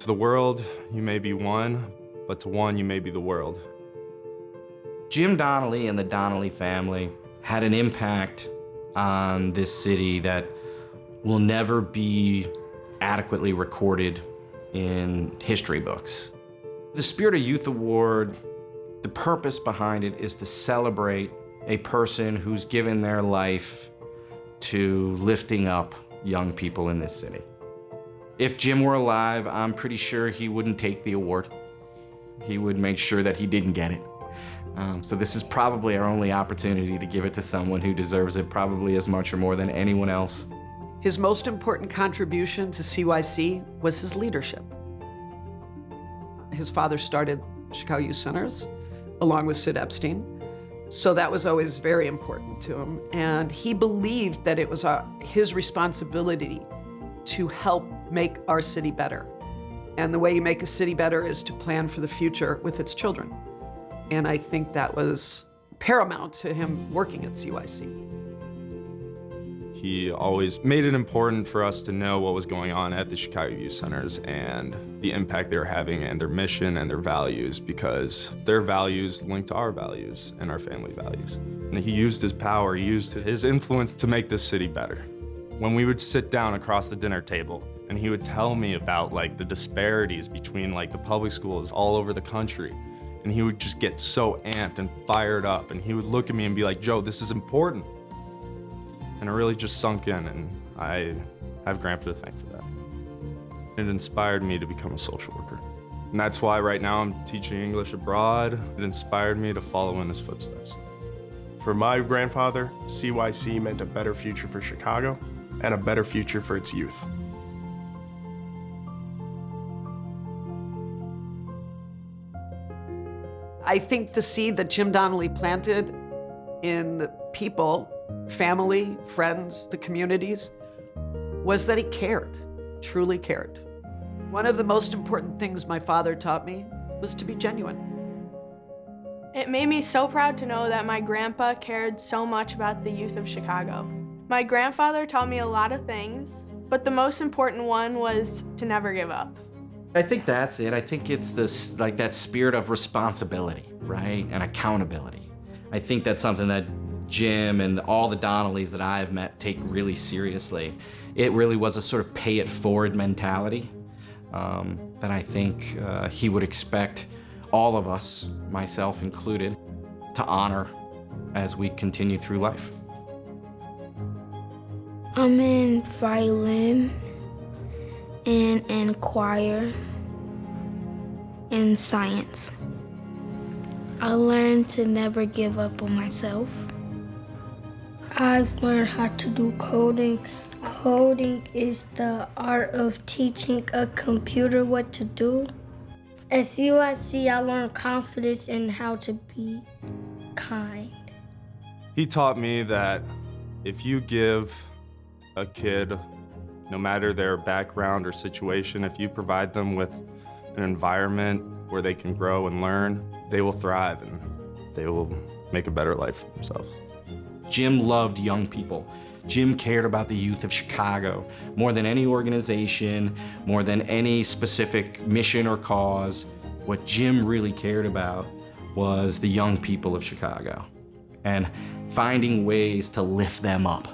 To the world, you may be one, but to one, you may be the world. Jim Donnelley and the Donnelley family had an impact on this city that will never be adequately recorded in history books. The Spirit of Youth Award, the purpose behind it is to celebrate a person who's given their life to lifting up young people in this city. If Jim were alive, I'm pretty sure he wouldn't take the award. He would make sure that he didn't get it. So this is probably our only opportunity to give it to someone who deserves it probably as much or more than anyone else. His most important contribution to CYC was his leadership. His father started Chicago Youth Centers along with Sid Epstein, so that was always very important to him. And he believed that it was his responsibility to help make our city better. And the way you make a city better is to plan for the future with its children. And I think that was paramount to him working at CYC. He always made it important for us to know what was going on at the Chicago Youth Centers and the impact they were having and their mission and their values, because their values linked to our values and our family values. And he used his power, he used his influence to make this city better. When we would sit down across the dinner table and he would tell me about like the disparities between like the public schools all over the country, and he would just get so amped and fired up, and he would look at me and be like, Joe, this is important. And it really just sunk in, and I have Grandpa to thank for that. It inspired me to become a social worker. And that's why right now I'm teaching English abroad. It inspired me to follow in his footsteps. For my grandfather, CYC meant a better future for Chicago and a better future for its youth. I think the seed that Jim Donnelley planted in the people, family, friends, the communities, was that he cared, truly cared. One of the most important things my father taught me was to be genuine. It made me so proud to know that my grandpa cared so much about the youth of Chicago. My grandfather taught me a lot of things, but the most important one was to never give up. I think that's it. I think it's this, like that spirit of responsibility, right? And accountability. I think that's something that Jim and all the Donnelleys that I've met take really seriously. It really was a sort of pay it forward mentality that I think he would expect all of us, myself included, to honor as we continue through life. I'm in violin and in choir and science. I learned to never give up on myself. I've learned how to do coding. Coding is the art of teaching a computer what to do. At CYC, I learned confidence and how to be kind. He taught me that if you give a kid, no matter their background or situation, if you provide them with an environment where they can grow and learn, they will thrive and they will make a better life for themselves. Jim loved young people. Jim cared about the youth of Chicago more than any organization, more than any specific mission or cause. What Jim really cared about was the young people of Chicago and finding ways to lift them up.